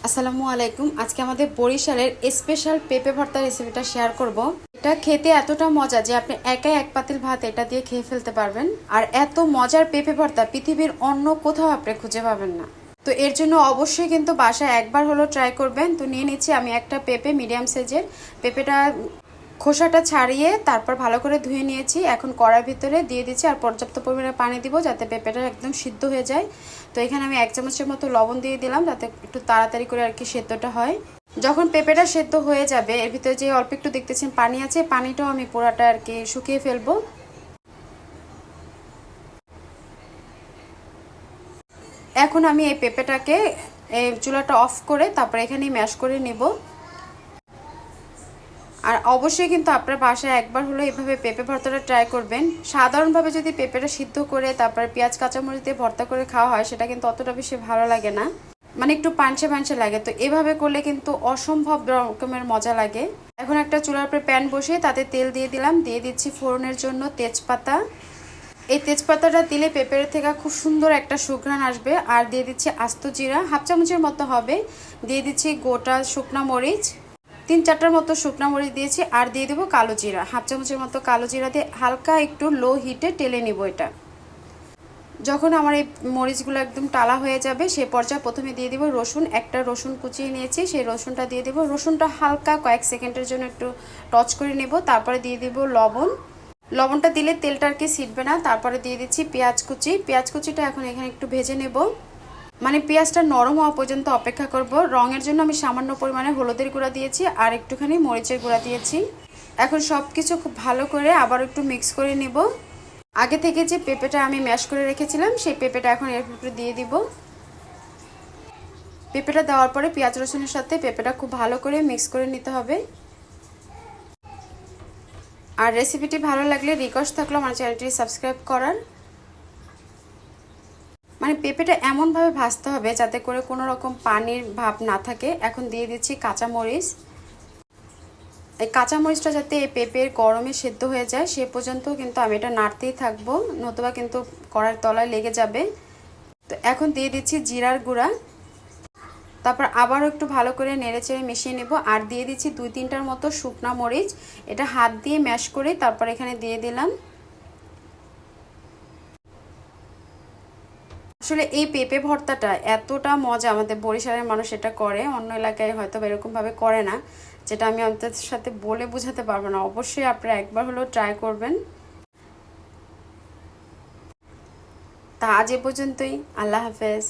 আসসালামু আলাইকুম। আজকে আমাদের বরিশালের স্পেশাল পেঁপে ভর্তা রেসিপিটা শেয়ার করব। এটা খেতে এতটা মজা যে আপনি একাই এক পাতিল ভাত এটা দিয়ে খেয়ে ফেলতে পারবেন। আর এত মজার পেঁপে ভর্তা পৃথিবীর অন্য কোথাও আপনি খুঁজে পাবেন না। তো এর জন্য অবশ্যই কিন্তু বাসায় একবার হলো ট্রাই করবেন। তো নিয়ে নিচ্ছি আমি একটা পেঁপে, মিডিয়াম সাইজের পেঁপেটা খোসাটা ছাড়িয়ে তারপর ভালো করে ধুয়ে নিয়েছি। এখন কড়ার ভিতরে দিয়ে দিচ্ছি আর পর্যাপ্ত পরিমাণে পানি দিব যাতে পেঁপেটা একদম সিদ্ধ হয়ে যায়। তো এখানে আমি 1 চামচের মতো লবণ দিয়ে দিলাম যাতে একটু তাড়াতাড়ি করে আর কি সেদ্ধটা হয়। যখন পেঁপেটা সেদ্ধ হয়ে যাবে এর ভিতরে যে অল্প একটু দেখতেছেন পানি আছে, পানিটাও আমি পুরাটা আর কি শুকিয়ে ফেলবো। এখন আমি এই পেঁপেটাকে চুলাটা অফ করে তারপরে এখানে ম্যাশ করে নিব। আর অবশ্যই কিন্তু আপনার বাসায় একবার হলো এভাবে পেঁপে ভর্তাটা ট্রাই করবেন। সাধারণভাবে যদি পেঁপেটা সিদ্ধ করে তারপরে পেঁয়াজ কাঁচামরিচ দিয়ে ভর্তা করে খাওয়া হয় সেটা কিন্তু অতটা বেশি ভালো লাগে না, মানে একটু পানসে পানসে লাগে। তো এভাবে করলে কিন্তু অসম্ভব রকমের মজা লাগে। এখন একটা চুলার উপরে প্যান বসিয়ে তাতে তেল দিয়ে দিলাম, দিয়ে দিচ্ছি ফোড়নের জন্য তেজপাতা। এই তেজপাতাটা দিলে পেঁপের থেকে খুব সুন্দর একটা সুঘ্রাণ আসবে। আর দিয়ে দিচ্ছি আস্ত জিরা 1/2 চামচের মতো হবে, দিয়ে দিচ্ছি গোটা শুকনা মরিচ 3-4টার মতো শুকনা মরিচ দিয়েছি, আর দিয়ে দেবো কালো জিরা 1/2 চামচের মতো কালো জিরা দিয়ে হালকা একটু লো হিটে টেলে নিব। এটা যখন আমার এই মরিচগুলো একদম টালা হয়ে যাবে সে পর্যায়ে প্রথমে দিয়ে দিব রসুন। একটা রসুন কুচিয়ে নিয়েছি, সেই রসুনটা দিয়ে দেবো। রসুনটা হালকা কয়েক সেকেন্ডের জন্য একটু টচ করে নেব। তারপরে দিয়ে দিব লবণ। লবণটা দিলে তেলটা আর কি ছিটবে না। তারপরে দিয়ে দিচ্ছি পেঁয়াজ কুচি। পেঁয়াজ কুচিটা এখন এখানে একটু ভেজে নেব, মানে পেঁয়াজটা নরম হওয়া পর্যন্ত অপেক্ষা করব। রঙের জন্য আমি সামান্য পরিমাণে হলুদের গুঁড়া দিয়েছি আর একটুখানি মরিচের গুঁড়া দিয়েছি। এখন সব কিছু খুব ভালো করে আবার একটু মিক্স করে নেব। আগে থেকে যে পেঁপেটা আমি ম্যাশ করে রেখেছিলাম সেই পেঁপেটা এখন এর ভিতরে দিয়ে দিব। পেঁপেটা দেওয়ার পরে পেঁয়াজ রসুনের সাথে পেঁপেটা খুব ভালো করে মিক্স করে নিতে হবে। আর রেসিপিটি ভালো লাগলে রিকোয়েস্ট থাকলো আমার চ্যানেলটি সাবস্ক্রাইব করার। মানে পেঁপেটা এমনভাবে ভাজতে হবে যাতে করে কোনো রকম পানির ভাব না থাকে। এখন দিয়ে দিচ্ছি কাঁচামরিচ। এই কাঁচামরিচটা যাতে এই পেঁপের গরমে সেদ্ধ হয়ে যায় সে পর্যন্ত কিন্তু আমি এটা নাড়তেই থাকবো, নতুবা কিন্তু কড়াইয়ের তলায় লেগে যাবে। তো এখন দিয়ে দিচ্ছি জিরার গুঁড়া। তারপর আবারও একটু ভালো করে নেড়েচেড়ে মিশিয়ে নেব। আর দিয়ে দিচ্ছি 2-3টার মতো শুকনা মরিচ, এটা হাত দিয়ে ম্যাশ করে তারপর এখানে দিয়ে দিলাম। আসলে এই পেঁপে ভর্তাটা এতটা মজা, আমাদের বরিশালের মানুষ এটা করে, অন্য এলাকায় হয়তো এরকমভাবে করে না, যেটা আমি আপনাদের সাথে বলে বোঝাতে পারবো না। অবশ্যই আপনারা একবার হলেও ট্রাই করবেন। তা আজ এ পর্যন্তই। আল্লাহ হাফেজ।